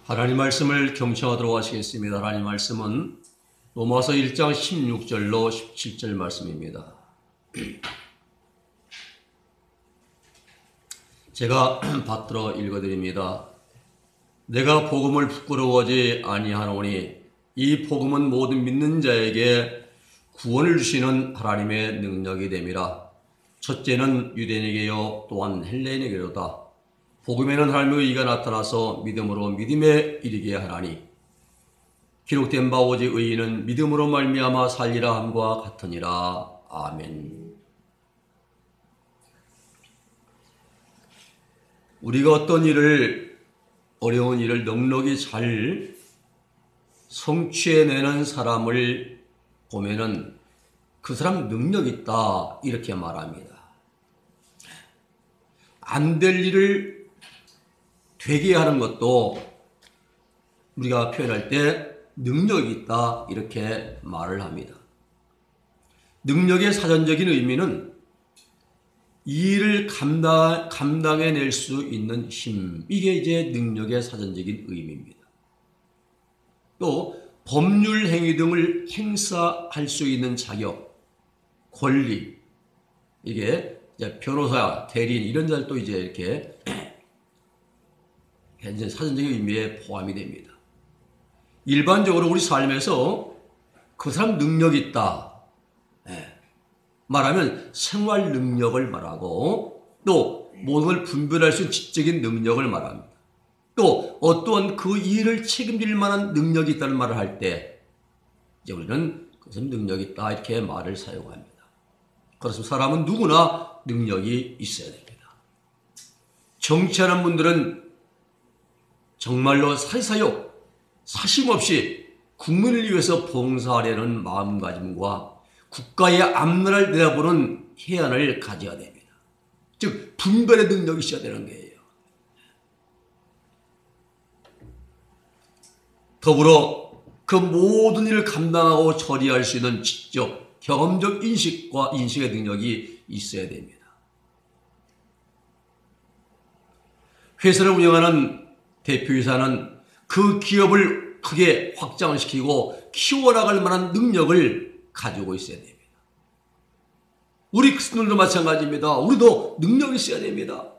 하나님 말씀을 경청하도록 하시겠습니다. 하나님 말씀은 로마서 1장 16절로 17절 말씀입니다. 제가 받들어 읽어드립니다. 내가 복음을 부끄러워하지 아니하노니 이 복음은 모든 믿는 자에게 구원을 주시는 하나님의 능력이 됨이라. 첫째는 유대인에게요 또한 헬레인에게로다. 복음에는 하나님의 의가 나타나서 믿음으로 믿음에 이르게 하나니 기록된 바 오직 의인은 믿음으로 말미암아 살리라 함과 같으니라. 아멘. 우리가 어떤 일을, 어려운 일을 넉넉히 잘 성취해내는 사람을 보면은 그 사람 능력 있다 이렇게 말합니다. 안 될 일을 되게 하는 것도 우리가 표현할 때 능력이 있다 이렇게 말을 합니다. 능력의 사전적인 의미는 이 일을 감당해낼 수 있는 힘, 이게 이제 능력의 사전적인 의미입니다. 또 법률 행위 등을 행사할 수 있는 자격, 권리, 이게 이제 변호사, 대리인 이런 자들도 이제 이렇게 현재 사전적인 의미에 포함이 됩니다. 일반적으로 우리 삶에서 그 사람 능력이 있다 말하면 생활 능력을 말하고 또 모든 걸 분별할 수 있는 지적인 능력을 말합니다. 또 어떠한 그 일을 책임질 만한 능력이 있다는 말을 할 때 이제 우리는 그 사람 능력이 있다 이렇게 말을 사용합니다. 그래서 사람은 누구나 능력이 있어야 됩니다. 정치하는 분들은 정말로 사리사욕, 사심없이 국민을 위해서 봉사하려는 마음가짐과 국가의 앞날을 내다보는 해안을 가져야 됩니다. 즉 분별의 능력이 있어야 되는 거예요. 더불어 그 모든 일을 감당하고 처리할 수 있는 지적, 경험적 인식의 능력이 있어야 됩니다. 회사를 운영하는 대표이사는 그 기업을 크게 확장시키고 키워나갈 만한 능력을 가지고 있어야 됩니다. 우리 크리스천들도 마찬가지입니다. 우리도 능력이 있어야 됩니다.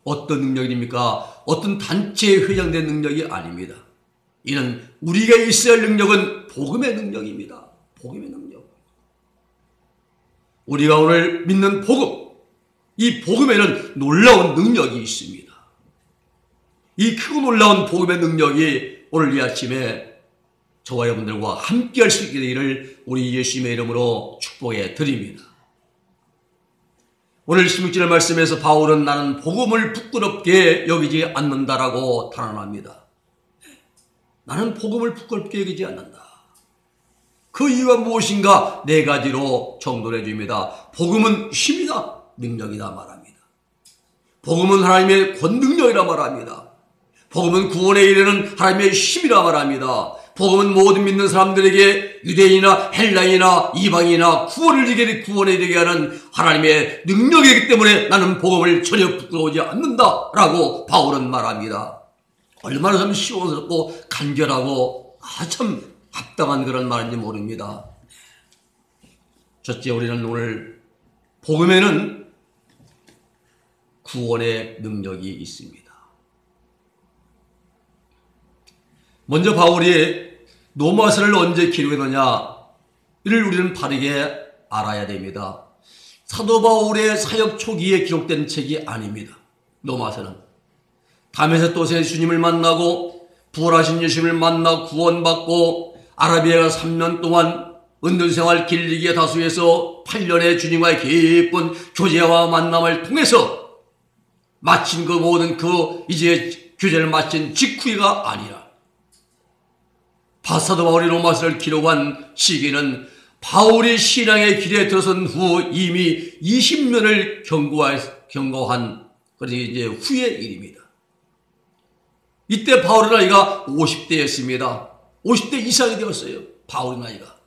어떤 능력입니까? 어떤 단체의 회장된 능력이 아닙니다. 이는 우리가 있어야 할 능력은 복음의 능력입니다. 복음의 능력. 우리가 오늘 믿는 복음, 이 복음에는 놀라운 능력이 있습니다. 이 크고 놀라운 복음의 능력이 오늘 이 아침에 저와 여러분들과 함께 할 수 있게 되기를 우리 예수님의 이름으로 축복해 드립니다. 오늘 16절 말씀에서 바울은 나는 복음을 부끄럽게 여기지 않는다라고 단언합니다. 나는 복음을 부끄럽게 여기지 않는다. 그 이유가 무엇인가? 네 가지로 정돈해 줍니다. 복음은 힘이다, 능력이다 말합니다. 복음은 하나님의 권능력이라 말합니다. 복음은 구원에 이르는 하나님의 힘이라 말합니다. 복음은 모든 믿는 사람들에게 유대인이나 헬라인이나 이방인이나 구원에 이르게 하는 하나님의 능력이기 때문에 나는 복음을 전혀 부끄러워하지 않는다라고 바울은 말합니다. 얼마나 참 시원스럽고 간결하고 참 합당한 그런 말인지 모릅니다. 첫째, 우리는 오늘 복음에는 구원의 능력이 있습니다. 먼저 바울이 로마서를 언제 기록했느냐 이를 우리는 바르게 알아야 됩니다. 사도 바울의 사역 초기에 기록된 책이 아닙니다. 로마서는 다메섹도스에 주님을 만나고 부활하신 예수님을 만나 구원받고 아라비아가 3년 동안 은둔생활 길리기의 다수에서 8년의 주님과의 깊은 교제와 만남을 통해서 마친 그 모든 이제 교제를 마친 직후가 아니라 사도 바울이 로마서를 기록한 시기는 바울이 신앙의 길에 들어선 후 이미 20년을 경고한 그래서 이제 후의 일입니다. 이때 바울의 나이가 50대였습니다. 50대 이상이 되었어요. 바울의 나이가.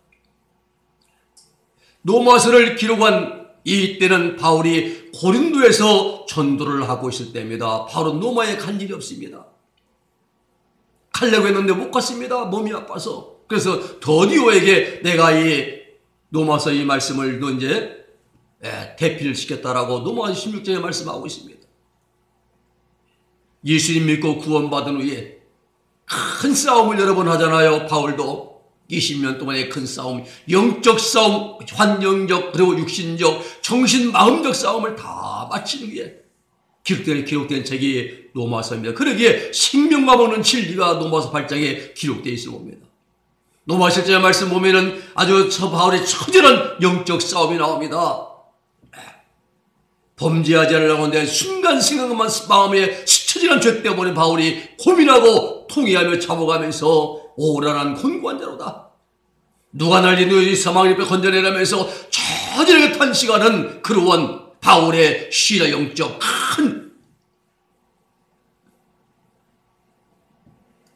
로마서를 기록한 이때는 바울이 고린도에서 전도를 하고 있을 때입니다. 바울은 로마에 갈 일이 없습니다. 가려고 했는데 못 갔습니다. 몸이 아파서. 그래서 더디오에게 내가 이 로마서 이 말씀을 이제 대피를 시켰다라고 로마서 16장에 말씀하고 있습니다. 예수님 믿고 구원받은 후에 큰 싸움을 여러 번 하잖아요. 바울도 20년 동안의 큰 싸움, 영적 싸움, 환영적 그리고 육신적, 정신, 마음적 싸움을 다 마친 후에 기록된 책이 로마서입니다. 그러기에 생명과 먹는 진리가 로마서 8장에 기록되어 있을 겁니다. 로마서 1장의 말씀 보면은 아주 바울의 처절한 영적 싸움이 나옵니다. 범죄하지 않으려고 하는데 순간 생각만 마음에 스쳐지는 죄 때문에 바울이 고민하고 통회하며 잡아가면서 오란한 곤고한 자로다. 누가 날 이 사망 옆에 건져내라면서 처절하게 탄식하는 그러한 바울의 시라 영적 큰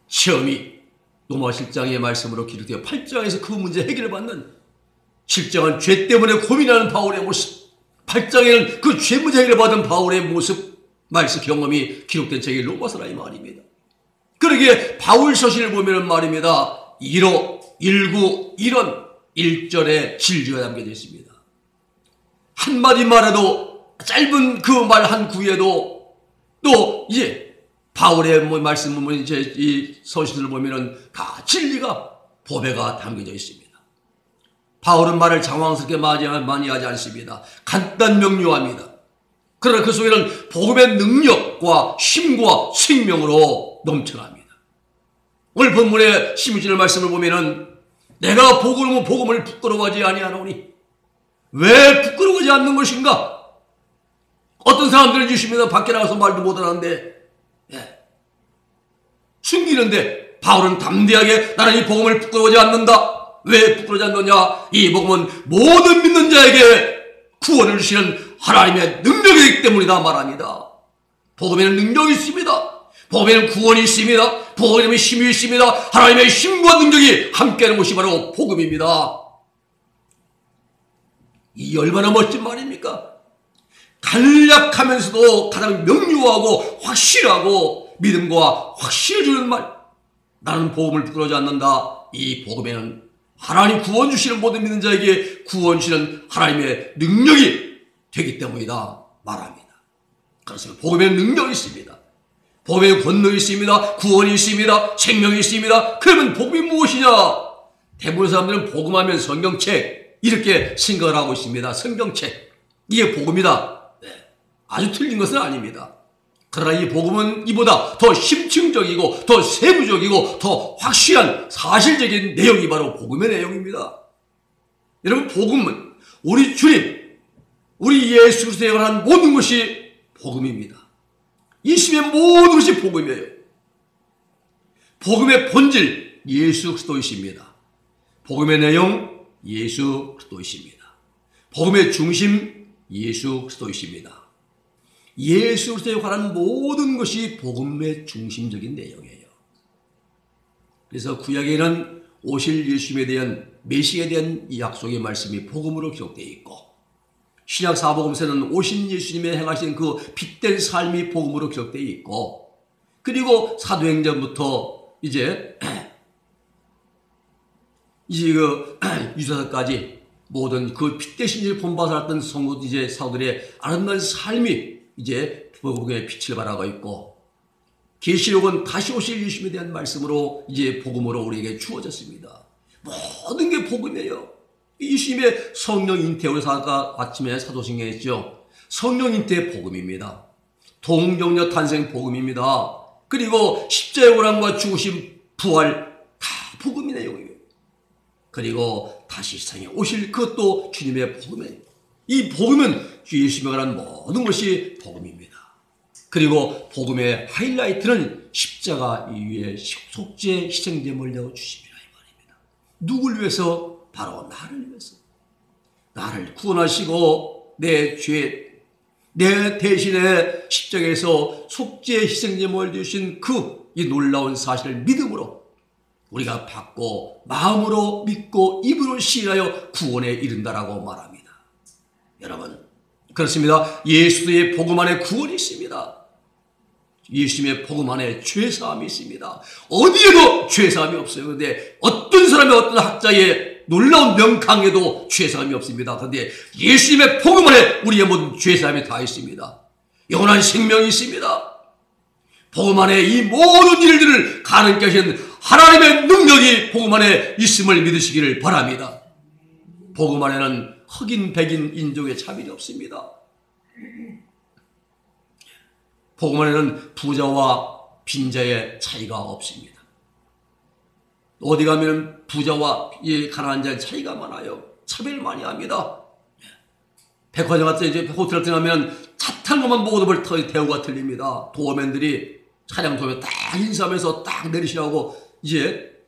시험이 로마서 7장의 말씀으로 기록되어 8장에서 그 문제 해결을 받는 7장은 죄 때문에 고민하는 바울의 모습, 8장에는 그 죄 문제 해결을 받은 바울의 모습, 말씀 경험이 기록된 책이 로마서라 이 말입니다. 그러기에 바울 서신을 보면 말입니다. 1호, 19, 이런 1절의 진리가 담겨져 있습니다. 한마디 말해도 짧은 그 말 한 구에도 또 이제 바울의 말씀을 보면 이제 이 서신을 보면은 다 진리가 보배가 담겨져 있습니다. 바울은 말을 장황스럽게 많이 하지 않습니다. 간단 명료합니다. 그러나 그 속에는 복음의 능력과 힘과 생명으로 넘쳐납니다. 오늘 본문의 16절 말씀을 보면은 내가 복음을 부끄러워하지 아니하노니 왜 부끄러워하지 않는 것인가? 어떤 사람들은 주십니다. 밖에 나가서 말도 못하는데 숨기는데 바울은 담대하게 나는 이 복음을 부끄러워하지 않는다. 왜 부끄러워하지 않느냐? 이 복음은 모든 믿는 자에게 구원을 주시는 하나님의 능력이기 때문이다 말합니다. 복음에는 능력이 있습니다. 복음에는 구원이 있습니다. 복음에는 힘이 있습니다. 하나님의 힘과 능력이 함께하는 것이 바로 복음입니다. 이 얼마나 멋진 말입니까? 간략하면서도 가장 명료하고 확실하고 믿음과 확신을 주는 말. 나는 복음을 부끄러워하지 않는다. 이 복음에는 하나님 구원 주시는 모든 믿는 자에게 구원 주시는 하나님의 능력이 되기 때문이다 말합니다. 그렇습니다. 복음에는 능력이 있습니다. 복음에는 권능이 있습니다. 구원이 있습니다. 생명이 있습니다. 그러면 복음이 무엇이냐? 대부분 사람들은 복음하면 성경책 이렇게 생각을 하고 있습니다. 성경책 이게 복음이다. 아주 틀린 것은 아닙니다. 그러나 이 복음은 이보다 더 심층적이고 더 세부적이고 더 확실한 사실적인 내용이 바로 복음의 내용입니다. 여러분 복음은 우리 주님 우리 예수 그리스도에 관한 모든 것이 복음입니다. 이 시대의 모든 것이 복음이에요. 복음의 본질 예수 그리스도이십니다. 복음의 내용 예수 그리스도이십니다. 복음의 중심 예수 그리스도이십니다. 예수 그리스도에 관한 모든 것이 복음의 중심적인 내용이에요. 그래서 구약에는 오실 예수님에 대한 메시아에 대한 이 약속의 말씀이 복음으로 기록되어 있고 신약 사복음서는 오신 예수님의 행하신 그 빛된 삶이 복음으로 기록되어 있고 그리고 사도행전부터 이제 그 유다서까지 모든 그 빛대신 일을 본받아 살았던 성도 이제 사도들의 아름다운 삶이 이제 복음의 빛을 발하고 있고 계시록은 다시 오실 예수님에 대한 말씀으로 이제 복음으로 우리에게 주어졌습니다. 모든 게 복음이에요. 예수님의 성령 잉태 우리 아까 아침에 사도신경에 했죠. 성령 잉태 복음입니다. 동정녀 탄생 복음입니다. 그리고 십자의 고난과 죽으심 부활 다 복음의 내용이에요. 그리고 다시 세상에 오실 그것도 주님의 복음이에요. 이 복음은 예수님에 관한 모든 것이 복음입니다. 그리고 복음의 하이라이트는 십자가 위에 속죄 희생됨을 내어 주심이라 이 말입니다. 누굴 위해서? 바로 나를 위해서. 나를 구원하시고 내 죄, 내 대신에 십자가에서 속죄 희생됨을 주신 그 이 놀라운 사실을 믿음으로 우리가 받고 마음으로 믿고 입으로 시인하여 구원에 이른다라고 말합니다. 여러분 그렇습니다. 예수의 복음 안에 구원이 있습니다. 예수님의 복음 안에 죄사함이 있습니다. 어디에도 죄사함이 없어요. 그런데 어떤 사람의 어떤 학자의 놀라운 명강에도 죄사함이 없습니다. 그런데 예수님의 복음 안에 우리의 모든 죄사함이 다 있습니다. 영원한 생명이 있습니다. 복음 안에 이 모든 일들을 가능케 하신 하나님의 능력이 복음 안에 있음을 믿으시기를 바랍니다. 복음 안에는 흑인, 백인, 인종의 차별이 없습니다. 복음 안에는 부자와 빈자의 차이가 없습니다. 어디 가면 부자와 가난한 자의 차이가 많아요. 차별 많이 합니다. 백화점 같은 이제 호텔 같은 데 가면 차 타는 것만 보고도 대우가 틀립니다. 도어맨들이 차량 도면 딱 인사하면서 딱 내리시라고 이제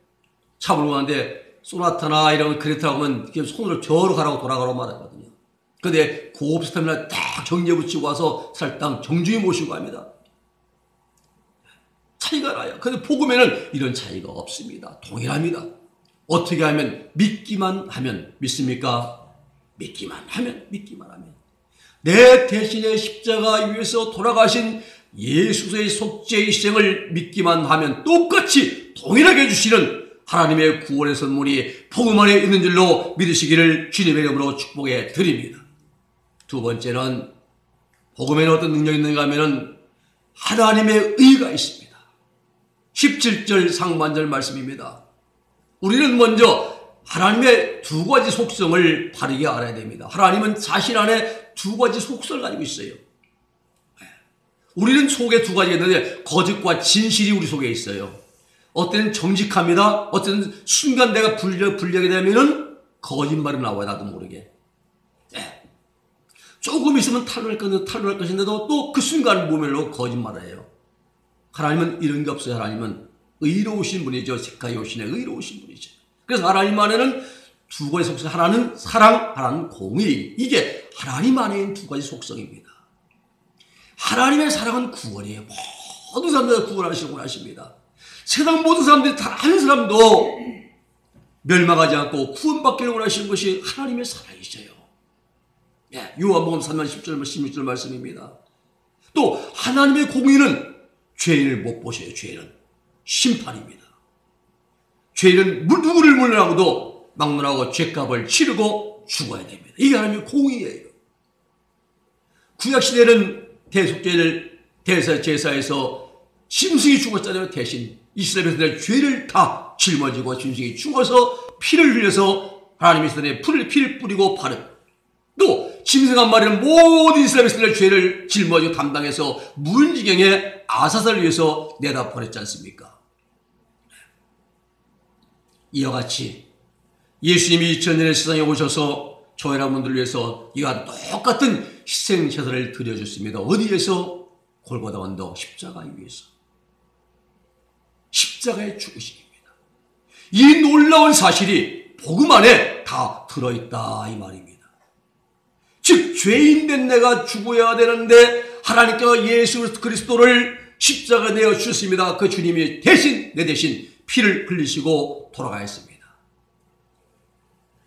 차 몰고 가는데 소나타나 이런 그레타 하면 손으로 저로 가라고 돌아가라고 말하거든요. 근데 고급스타일날 딱 정리해 붙이고 와서 살짝 정중히 모시고 갑니다. 차이가 나요. 근데 복음에는 이런 차이가 없습니다. 동일합니다. 어떻게 하면 믿기만 하면 믿습니까? 믿기만 하면 내 대신에 십자가 위에서 돌아가신 예수의 속죄의 희생을 믿기만 하면 똑같이 동일하게 해주시는 하나님의 구원의 선물이 복음 안에 있는 줄로 믿으시기를 주님의 이름으로 축복해 드립니다. 두 번째는 복음에는 어떤 능력이 있는가 하면 하나님의 의가 있습니다. 17절 상반절 말씀입니다. 우리는 먼저 하나님의 두 가지 속성을 바르게 알아야 됩니다. 하나님은 자신 안에 두 가지 속성을 가지고 있어요. 우리는 속에 두 가지가 있는데 거짓과 진실이 우리 속에 있어요. 어때는 정직합니다. 어때는 순간 내가 불리하게 되면은 거짓말이 나와요. 나도 모르게. 조금 있으면 탈로할 것인데도 또 그 순간 모면으로 거짓말을 해요. 하나님은 이런 게 없어요. 하나님은 의로우신 분이죠. 세카요신의 의로우신 분이죠. 그래서 하나님 안에는 두 가지 속성, 하나는 사랑, 하나는 공의. 이게 하나님 안에 있는 두 가지 속성입니다. 하나님의 사랑은 구원이에요. 모든 사람들 구원하시려고 하십니다. 세상 모든 사람들이 다 한 사람도 멸망하지 않고 구원받기를 하시는 것이 하나님의 사랑이셔요. 요한복음 3장 10절 16절 말씀입니다. 또 하나님의 공의는 죄인을 못 보셔요. 죄인은 심판입니다. 죄인은 누구를 물러나고도 막론하고 죄값을 치르고 죽어야 됩니다. 이게 하나님의 공의예요. 구약시대는 제사에서 짐승이 죽었잖아요. 대신 이스라엘 백성들의 죄를 다 짊어지고 짐승이 죽어서 피를 흘려서 하나님의 시선에 피를 뿌리고 바른, 또 짐승 한 마리는 모든 이스라엘 백성들의 죄를 짊어지고 담당해서 무인지경에 아사살을 위해서 내다 버렸지 않습니까? 이와 같이 예수님이 2000년의 세상에 오셔서 저와 여러분들을 위해서 이와 똑같은 희생제사를 드려줬습니다. 어디에서? 골고다 언덕 십자가 위에서. 십자가의 죽으심입니다. 이 놀라운 사실이 복음 안에 다 들어있다 이 말입니다. 즉 죄인된 내가 죽어야 되는데 하나님께서 예수 그리스도를 십자가에 내어 주셨습니다. 그 주님이 내 대신 피를 흘리시고 돌아가셨습니다.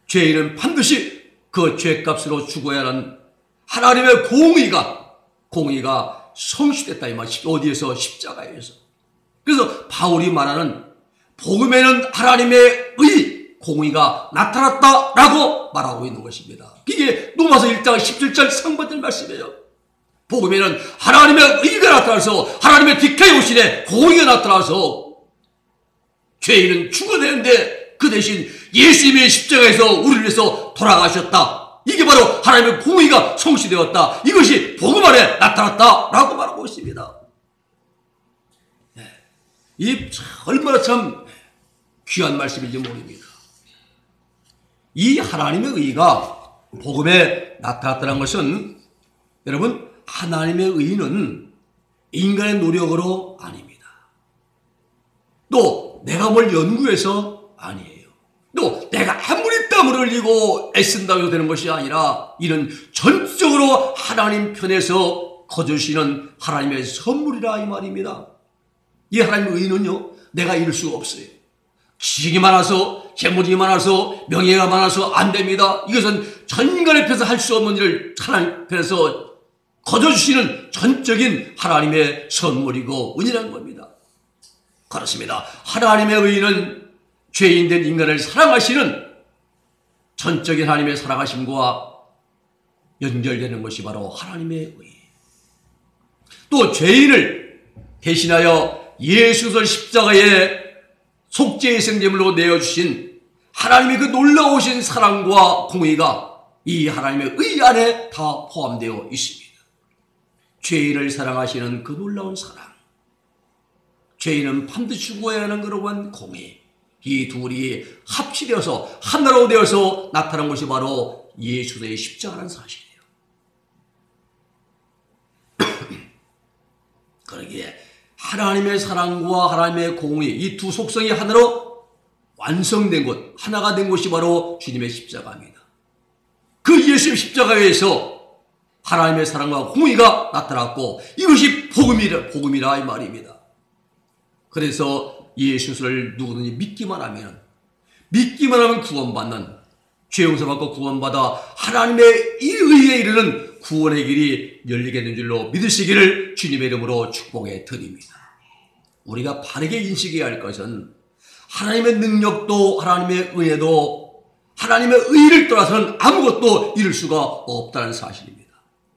죄인은 반드시 그 죄값으로 죽어야 하는 하나님의 공의가 성취됐다 이 말이죠. 어디에서? 십자가에서. 그래서 바울이 말하는 복음에는 하나님의 공의가 나타났다라고 말하고 있는 것입니다. 이게 로마서 1장 17절 상반절 말씀이에요. 복음에는 하나님의 의가 나타나서 하나님의 디카요신의 공의가 나타나서 죄인은 죽어야 되는데 그 대신 예수님의 십자가에서 우리를 위해서 돌아가셨다. 이게 바로 하나님의 공의가 성취되었다. 이것이 복음 안에 나타났다라고 말하고 있습니다. 이 얼마나 참 귀한 말씀인지 모릅니다. 이 하나님의 의가 복음에 나타났다는 것은 여러분 하나님의 의는 인간의 노력으로 아닙니다. 또 내가 뭘 연구해서 아니에요. 또 내가 아무리 땀을 흘리고 애쓴다고 해서 되는 것이 아니라 이는 전적으로 하나님 편에서 거두시는 하나님의 선물이라 이 말입니다. 이 하나님의 의는요 내가 이룰 수가 없어요. 지식이 많아서 재물이 많아서 명예가 많아서 안 됩니다. 이것은 전인간의 편에서 할 수 없는 일을 하나님 편에서 거저주시는 전적인 하나님의 선물이고 은혜라는 겁니다. 그렇습니다. 하나님의 의는 죄인된 인간을 사랑하시는 전적인 하나님의 사랑하심과 연결되는 것이 바로 하나님의 의. 또 죄인을 대신하여 예수를 십자가에 속죄의 생제물로 내어주신 하나님의 그 놀라우신 사랑과 공의가 이 하나님의 의 안에 다 포함되어 있습니다. 죄인을 사랑하시는 그 놀라운 사랑, 죄인은 반드시 구해야 하는 그러한 공의, 이 둘이 합치되어서 하나로 되어서 나타난 것이 바로 예수의 십자가라는 사실이에요. 그러기에 하나님의 사랑과 하나님의 공의, 이 두 속성이 하나로 완성된 것, 하나가 된 것이 바로 주님의 십자가입니다. 그 예수의 십자가에서 하나님의 사랑과 공의가 나타났고 이것이 복음이라 이 말입니다. 그래서 예수를 누구든지 믿기만 하면 구원받는, 죄 용서받고 구원받아 하나님의 이 의에 이르는 구원의 길이 열리게 된 줄로 믿으시기를 주님의 이름으로 축복해 드립니다. 우리가 바르게 인식해야 할 것은 하나님의 능력도 하나님의 은혜도 하나님의 의를 떠나서는 아무것도 이룰 수가 없다는 사실입니다.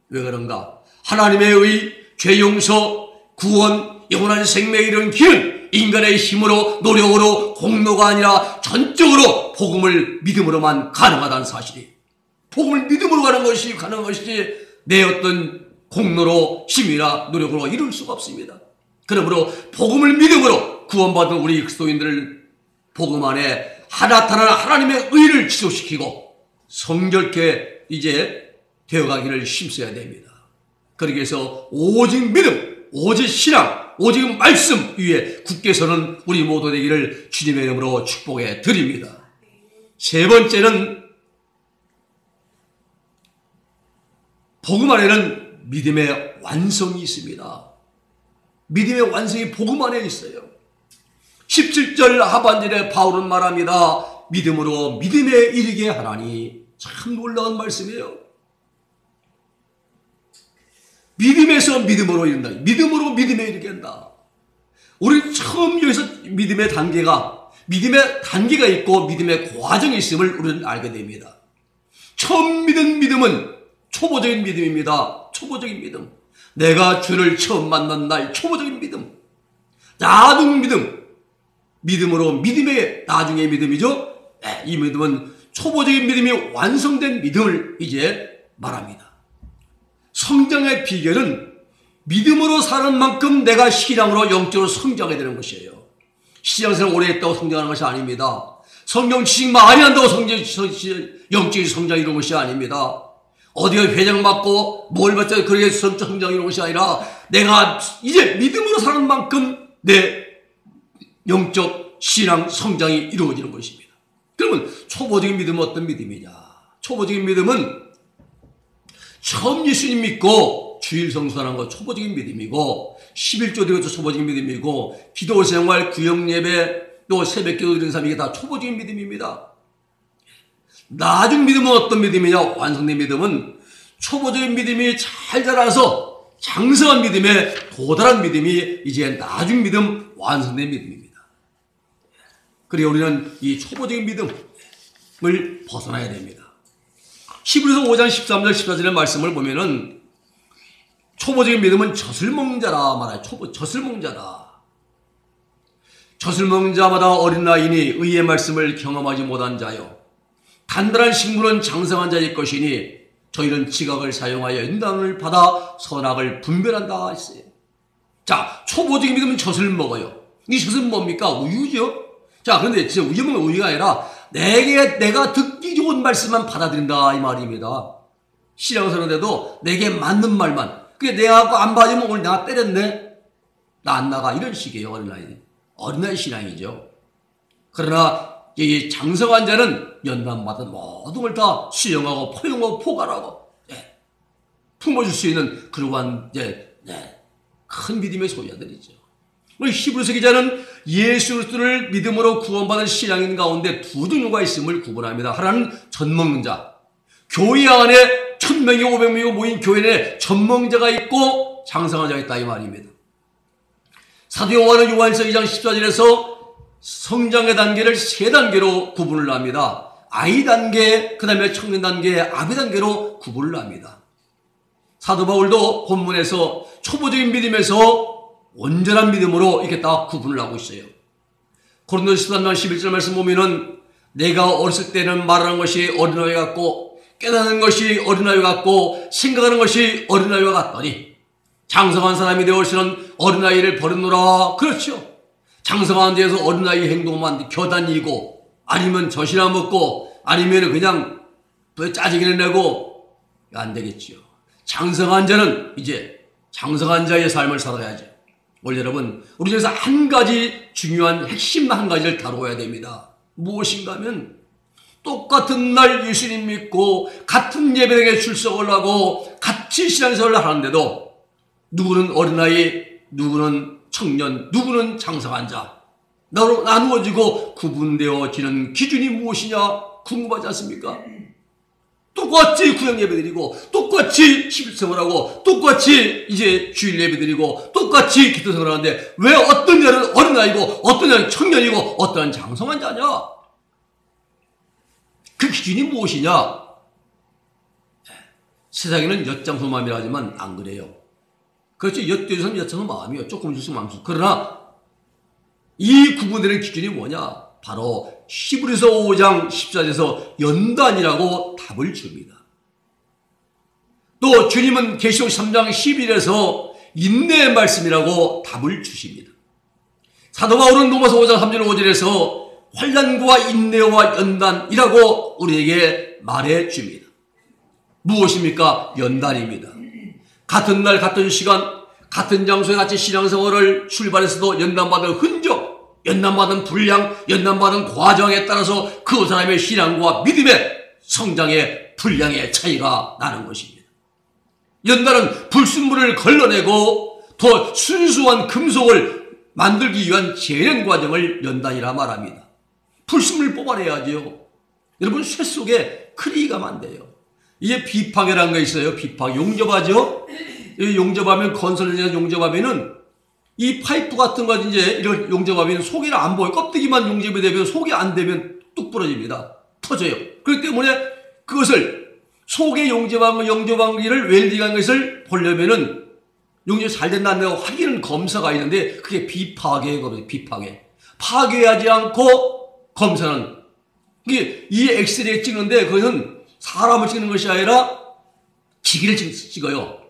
왜 그런가? 하나님의 의, 죄 용서, 구원, 영원한 생명에 이르는 길은 인간의 힘으로 노력으로 공로가 아니라 전적으로 복음을 믿음으로만 가능하다는 사실이, 복음을 믿음으로 가는 것이 가능한 것이지 내 어떤 공로로 힘이나 노력으로 이룰 수가 없습니다. 그러므로 복음을 믿음으로 구원받은 우리 그리스도인들을 복음 안에 나타나는 하나님의 의를 지속시키고 성결케 이제 되어가기를 힘써야 됩니다. 그러기 위해서 오직 믿음, 오직 신앙, 오직 말씀 위에 굳게 서는 우리 모두 되기를 주님의 이름으로 축복해 드립니다. 세 번째는 복음 안에는 믿음의 완성이 있습니다. 믿음의 완성이 복음 안에 있어요. 17절 하반절에 바울은 말합니다. 믿음으로 믿음에 이르게 하나니. 참 놀라운 말씀이에요. 믿음에서 믿음으로 이른다. 믿음으로 믿음에 이르게 한다. 우리 처음 여기서 믿음의 단계가 있고 믿음의 과정이 있음을 우리는 알게 됩니다. 처음 믿은 믿음은 초보적인 믿음입니다. 초보적인 믿음. 내가 주를 처음 만난 날 초보적인 믿음. 나중 믿음. 믿음으로 믿음의 나중의 믿음이죠. 네, 이 믿음은 초보적인 믿음이 완성된 믿음을 이제 말합니다. 성장의 비결은 믿음으로 사는 만큼 내가 신앙으로 영적으로 성장하게 되는 것이에요. 신앙생활 오래 했다고 성장하는 것이 아닙니다. 성경 지식 많이 한다고 영적인 성장이 이런 것이 아닙니다. 어디에 회장 맞고 뭘 받자 그렇게 성장이 이런 것이 아니라 내가 이제 믿음으로 사는 만큼 내 영적 신앙 성장이 이루어지는 것입니다. 그러면 초보적인 믿음은 어떤 믿음이냐? 초보적인 믿음은 처음 예수님 믿고 주일 성수하는 것 초보적인 믿음이고 11조 드리는 것도 초보적인 믿음이고 기도 생활, 구역 예배, 또 새벽 기도 드리는 삶 이게 다 초보적인 믿음입니다. 나중 믿음은 어떤 믿음이냐? 완성된 믿음은 초보적인 믿음이 잘 자라서 장성한 믿음에 도달한 믿음이 이제 나중 믿음, 완성된 믿음입니다. 그리고 우리는 이 초보적인 믿음을 벗어나야 됩니다. 히브리서 5장 13절 14절의 말씀을 보면은 초보적인 믿음은 젖을 먹는 자라 말해요. 젖을 먹는 자다. 젖을 먹는 자마다 어린 나이니 의의 말씀을 경험하지 못한 자요. 단단한 식물은 장성한 자일 것이니 저희는 지각을 사용하여 인당을 받아 선악을 분별한다 했어요. 자, 초보적인 믿음은 젖을 먹어요. 이 젖은 뭡니까? 우유죠. 자, 그런데 진짜 우유 먹는 우유가 아니라 내가 듣기 좋은 말씀만 받아들인다 이 말입니다. 신앙생활인데도 내게 맞는 말만. 그게 내가 안 받으면 오늘 내가 때렸네. 나 안 나가. 이런 식이에요. 어린아이 신앙이죠. 그러나 이 장성한 자는 연단받은 모든 걸 다 수용하고 포용하고 포괄하고 품어줄 수 있는 그러한 큰 믿음의 소유자들이죠. 우리 히브리서 기자는 예수 그리스도를 믿음으로 구원받은 신앙인 가운데 두 종류가 있음을 구분합니다. 하나는 젖 먹는 자, 교회 안에 첫 1000명이 500명이 모인 교회 내 전망자가 있고 장성한 자가 있다 이 말입니다. 사도 요한은 요한서 2장 14절에서 성장의 단계를 3단계로 구분을 합니다. 아이 단계, 그 다음에 청년 단계, 아비 단계로 구분을 합니다. 사도 바울도 본문에서 초보적인 믿음에서 온전한 믿음으로 이렇게 딱 구분을 하고 있어요. 고린도서 13장 11절 말씀 보면은 내가 어렸을 때는 말하는 것이 어린아이 같고 깨닫는 것이 어린아이 같고 생각하는 것이 어린아이와 같더니 장성한 사람이 되어서는 어린아이를 버렸노라. 그렇죠. 장성한 데에서 어린아이 행동만 겨다니고 아니면 젖이나 먹고 아니면 그냥 짜증을 내고 안 되겠지요. 장성한 자는 이제 장성한 자의 삶을 살아야죠. 오늘 여러분 우리 중에서 한 가지 중요한 핵심 한 가지를 다루어야 됩니다. 무엇인가 하면 똑같은 날 예수님 믿고 같은 예배당에 출석을 하고 같이 신앙생활을 하는데도 누구는 어린아이, 누구는 청년, 누구는 장성한 자 나누어지고 구분되어지는 기준이 무엇이냐 궁금하지 않습니까? 똑같이 구역 예배드리고 똑같이 십일생활하고 똑같이 이제 주일 예배드리고 똑같이 기도생활을 하는데 왜 어떤 자는 어린아이고 어떤 자는 청년이고 어떤 자는 장성한 자냐? 그 기준이 무엇이냐? 세상에는 엿장수 마음이라 하지만 안 그래요. 그렇죠. 엿되어서는 엿장수 마음이요. 조금 줄수록 마음수. 그러나 이 구분되는 기준이 뭐냐? 바로 히브리서 5장 14절에서 연단이라고 답을 줍니다. 또 주님은 계시록 3장 11절에서 인내의 말씀이라고 답을 주십니다. 사도 바울은 로마서 5장 3절 5절에서 환난과 인내와 연단이라고 우리에게 말해 줍니다. 무엇입니까? 연단입니다. 같은 날 같은 시간 같은 장소에 같이 신앙생활을 출발해서도 연단받은 흔적, 연단받은 분량, 연단받은 과정에 따라서 그 사람의 신앙과 믿음의 성장의 분량의 차이가 나는 것입니다. 연단은 불순물을 걸러내고 더 순수한 금속을 만들기 위한 재련 과정을 연단이라 말합니다. 불순물을 뽑아내야죠. 여러분 쇠 속에 크리가 가면 안 돼요. 이게 비파괴라는 거 있어요. 비파괴. 용접하죠. 용접하면 건설에서 용접하면은 이 파이프 같은 거 이제 이런 용접하면 속이 안 보여. 껍데기만 용접이 되면 속이 안 되면 뚝 부러집니다. 터져요. 그렇기 때문에 그것을 속에 용접한 기를 웰딩한 것을 보려면은 용접이 잘 됐나 안 됐나 확인은 검사가 있는데 그게 비파괴거든요. 비파괴. 파괴하지 않고 검사는 이게 이 엑스레이 찍는데 그것은 사람을 찍는 것이 아니라 기계를 찍어요.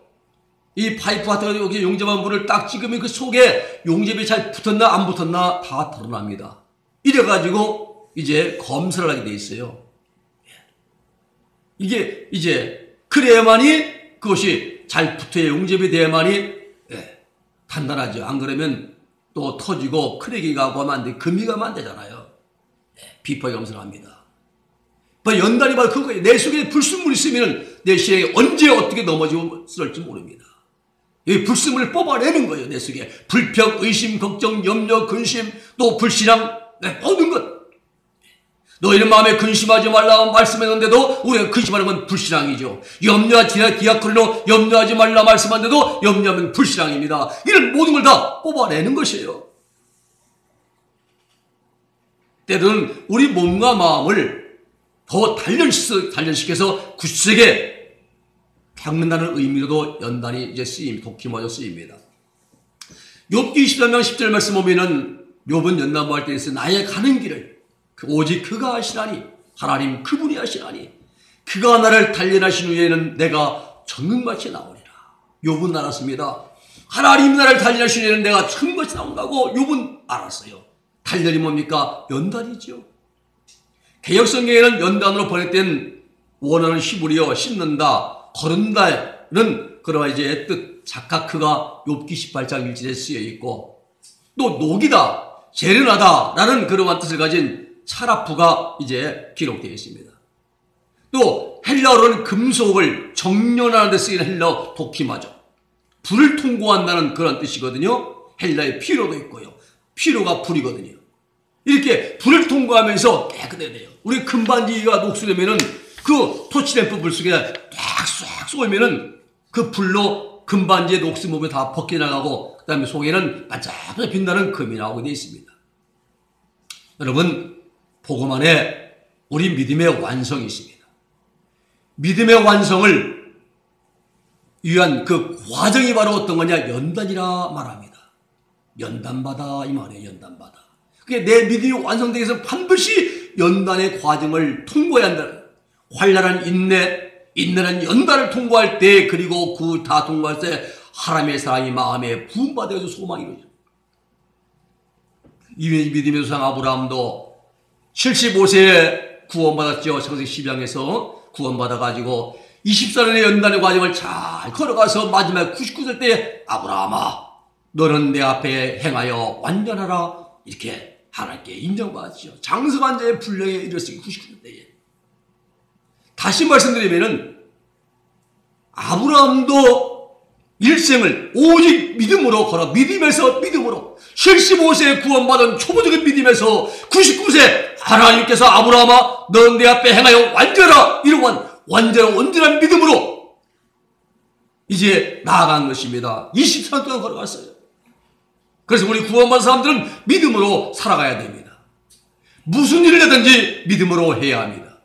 이 파이프 같은 거 여기 용접한 물을 딱 찍으면 그 속에 용접이 잘 붙었나 안 붙었나 다 드러납니다. 이래가지고 이제 검사를 하게 돼 있어요. 이게 이제 그래야만이 그것이 잘 붙어야 용접이 돼야만이 단단하죠. 안 그러면 또 터지고 크랙이 가고 하면 안 돼. 금이 가면 안 되잖아요. 비파괴 검사를 합니다. 연단이 바로 그거예요. 내 속에 불순물이 있으면 내 신앙이 언제 어떻게 넘어지고 쓸지 모릅니다. 이 불순물을 뽑아내는 거예요. 내 속에 불평, 의심, 걱정, 염려, 근심, 또 불신앙, 모든 것. 너희는 마음에 근심하지 말라 말씀했는데도 우리가 근심하는 건 불신앙이죠. 염려하지 디아크리노 염려하지 말라 말씀하는데도 염려하면 불신앙입니다. 이런 모든 걸 다 뽑아내는 것이에요. 때로는 우리 몸과 마음을 더 단련시켜서 굳세게 닦는다는 의미로도 연단이 이제 독히마저 쓰입니다. 욥기 23장 10절 말씀 보면은 욥은 연단할 때 있어 나의 가는 길을 오직 그가 하시나니 하나님 그분이 하시나니 그가 나를 단련하신 후에는 내가 정금같이 나오리라. 욥은 알았습니다. 하나님 나를 단련하신 후에는 내가 정금같이 나온다고 욥은 알았어요. 단련이 뭡니까? 연단이죠. 개역성경에는 연단으로 번역된 원어는 히브리어 씹는다, 거른다는 그런 이제 뜻 자카크가 욥기 18장 1절에 쓰여 있고 또 녹이다, 재련하다라는 그러한 뜻을 가진 차라프가 이제 기록되어 있습니다. 또 헬라어로는 금속을 정련하는 데 쓰이는 헬라어 도키마죠. 불을 통고한다는 그런 뜻이거든요. 헬라의 피로도 있고요. 피로가 불이거든요. 이렇게 불을 통과하면서 깨끗해야 돼요. 우리 금반지가 녹슬려면은 그 토치램프 불 속에 딱 싹 쏘면은 그 불로 금반지의 녹슨 몸이 다 벗겨나가고 그 다음에 속에는 반짝반짝 빛나는 금이 나오게 되어 있습니다. 여러분, 복음 안에 우리 믿음의 완성이 있습니다. 믿음의 완성을 위한 그 과정이 바로 어떤 거냐? 연단이라 말합니다. 연단받아 이 말이에요. 연단받아. 그게 내 믿음이 완성되기 위해서 반드시 연단의 과정을 통과해야 한다. 환난한 인내는 연단을 통과할 때, 그리고 그 다 통과할 때 하나님의 사랑이 마음에 부음받아서 소망이 이루어져요. 이 믿음의 조상 아브라함도 75세에 구원받았죠. 창세기 12장에서 구원받아가지고 24년의 연단의 과정을 잘 걸어가서 마지막 99세 때 아브라함아, 너는 내 앞에 행하여 완전하라, 이렇게 하나님께 인정받았죠. 장성한 자의 분량에 이르렀으니 99세 때에. 다시 말씀드리면은 아브라함도 일생을 오직 믿음으로 걸어, 믿음으로 75세에 구원받은 초보적인 믿음에서 99세 하나님께서 아브라함아, 너는 내 앞에 행하여 완전하라, 이러한 온전한 믿음으로 이제 나아간 것입니다. 24년 동안 걸어갔어요. 그래서 우리 구원받은 사람들은 믿음으로 살아가야 됩니다. 무슨 일을 하든지 믿음으로 해야 합니다.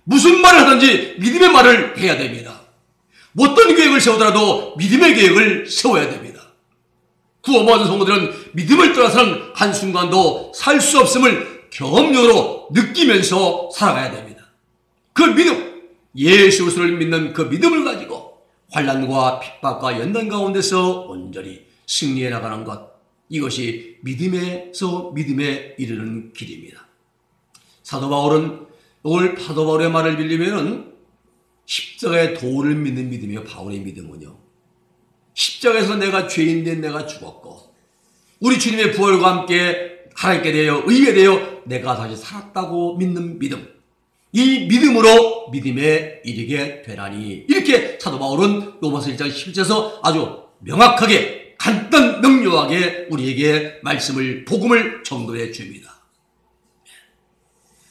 무슨 말을 하든지 믿음의 말을 해야 됩니다. 어떤 계획을 세우더라도 믿음의 계획을 세워야 됩니다. 구원받은 성도들은 믿음을 떠나서는 한순간도 살 수 없음을 경험적으로 느끼면서 살아가야 됩니다. 그 믿음, 예수 그리스도를 믿는 그 믿음을 가지고 환난과 핍박과 연단 가운데서 온전히 승리해 나가는 것, 이것이 믿음에서 믿음에 이르는 길입니다. 사도 바울은 오늘 사도 바울의 말을 빌리면은 십자가의 도를 믿는 믿음이에요. 바울의 믿음은요. 십자가에서 내가 죄인된 내가 죽었고 우리 주님의 부활과 함께 하나님께 대하여 의에 대하여 내가 다시 살았다고 믿는 믿음, 이 믿음으로 믿음에 이르게 되라니, 이렇게 사도 바울은 로마서 1장 11절에서 아주 명확하게 간단 명료하게 우리에게 말씀을, 복음을 전도해 줍니다.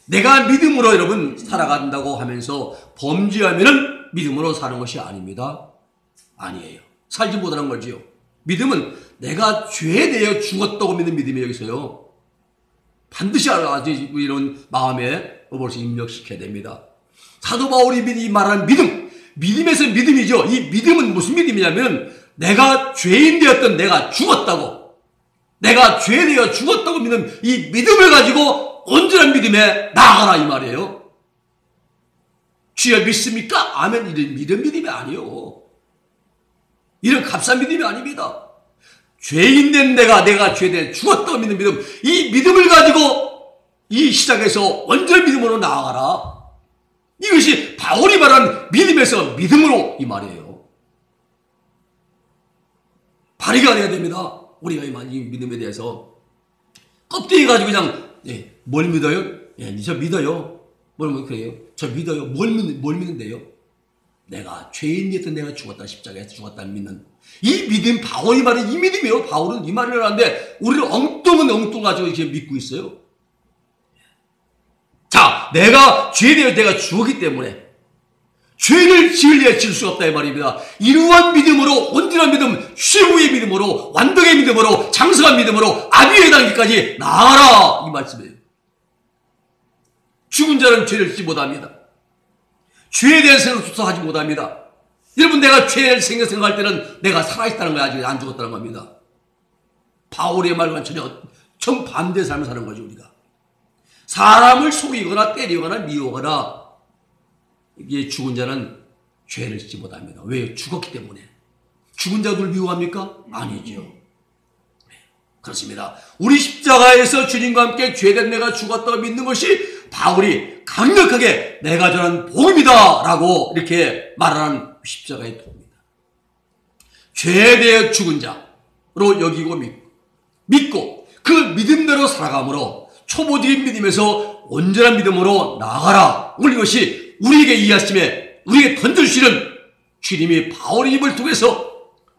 내가 믿음으로 여러분 살아간다고 하면서 범죄하면은 믿음으로 사는 것이 아닙니다. 아니에요. 살지 못하는 거지요. 믿음은 내가 죄에 대해 죽었다고 믿는 믿음이 여기서요. 반드시 알아야지 이런 마음에 벌써 입력시켜야 됩니다. 사도 바울이 말하는 믿음에서 믿음이죠. 이 믿음은 무슨 믿음이냐면 내가 죄인 되었던 내가 죽었다고, 내가 죄에 대해 죽었다고 믿는 이 믿음을 가지고 온전한 믿음에 나아가라 이 말이에요. 주여 믿습니까? 아멘. 이런 믿음이 아니에요. 이런 값싼 믿음이 아닙니다. 죄인된 내가 죄에 대해 죽었다고 믿는 믿음, 이 믿음을 가지고 이 시작에서 온전한 믿음으로 나아가라. 이것이 바울이 말한 믿음에서 믿음으로 이 말이에요. 발휘가 돼야 됩니다. 우리가 이 믿음에 대해서 껍데기 가지고 그냥 뭘 믿어요? 저 믿어요. 뭘 그래요? 저 믿어요. 뭘 믿는데요? 내가 죄인이었던 내가 죽었다, 십자가에서 죽었다는 믿는 이 믿음, 바울이 말하는 이 믿음이에요. 바울은 이 말을 하는데 우리는 엉뚱 가지고 이렇게 믿고 있어요. 자, 내가 죄에 대해 내가 죽었기 때문에 죄를 지을 수가 없다 이 말입니다. 이러한 믿음으로, 온전한 믿음, 최후의 믿음으로, 완벽의 믿음으로, 장성한 믿음으로 아비의 단계까지 나아가라 이 말씀이에요. 죽은 자는 죄를 짓지 못합니다. 죄에 대한 생각조차 하지 못합니다. 여러분, 내가 죄를 생각할 때는 내가 살아있다는 거야. 아직 안 죽었다는 겁니다. 바울의 말과는 전혀 정반대의 삶을 사는 거죠. 우리가 사람을 속이거나 때리거나 미워하거나 이게 죽은 자는 죄를 짓지 못합니다. 왜? 죽었기 때문에. 죽은 자들 미워합니까? 아니죠. 그렇습니다. 우리 십자가에서 주님과 함께 죄된 내가 죽었다고 믿는 것이 바울이 강력하게 내가 전한 복음이다 라고 이렇게 말하는 십자가의 도입니다. 죄에 대해 죽은 자로 여기고 믿고 그 믿음대로 살아감으로 초보적인 믿음에서 온전한 믿음으로 나아가라. 오늘 이것이 우리에게 이 아침에 우리에게 던져주시는 주님이 바울의 입을 통해서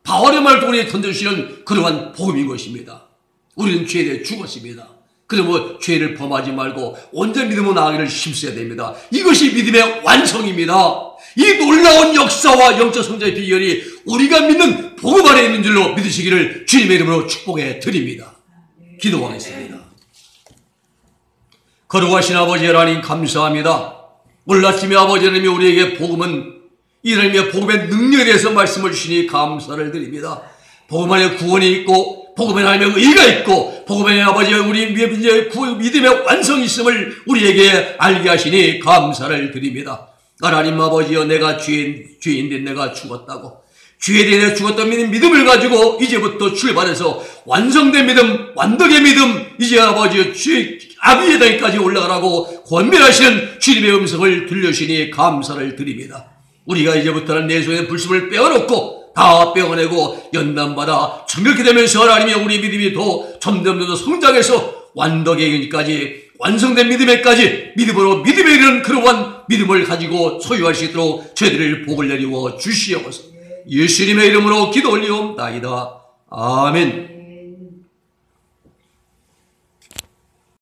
바울의 말을 통해 던져주시는 그러한 복음인 것입니다. 우리는 죄에 대해 죽었습니다. 그러면 죄를 범하지 말고 온전히 믿음으로 나아가기를 힘써야 됩니다. 이것이 믿음의 완성입니다. 이 놀라운 역사와 영적 성장의 비결이 우리가 믿는 복음 안에 있는 줄로 믿으시기를 주님의 이름으로 축복해 드립니다. 기도하겠습니다. 거룩하신 아버지 하나님 감사합니다. 오늘 아침에 아버지 하나님이 우리에게 복음은 이 하나님의 복음의 능력에 대해서 말씀을 주시니 감사를 드립니다. 복음 안에 구원이 있고 복음 안에 하나님의 의가 있고 복음 안에 아버지 우리 믿음의 완성이 있음을 우리에게 알게 하시니 감사를 드립니다. 하나님 아버지여, 내가 죄인데 내가 죽었다고, 죄에 대해 내가 죽었다는 믿음을 가지고 이제부터 출발해서 완성된 믿음, 완덕의 믿음, 이제 아버지여 아비의 땅까지 올라가라고 권면하시는 주님의 음성을 들려주시니 감사를 드립니다. 우리가 이제부터는 내 속에 불순을 빼어놓고 다 빼어내고 연단받아 정결케 되면서 하나님의 우리 믿음이 더 점점 더 성장해서 완덕의 이르기까지, 완성된 믿음에까지 믿음으로 믿음에 이르는 그러한 믿음을 가지고 소유할 수 있도록 저희들을 복을 내리워 주시옵소서. 예수님의 이름으로 기도 올리옵나이다. 아멘.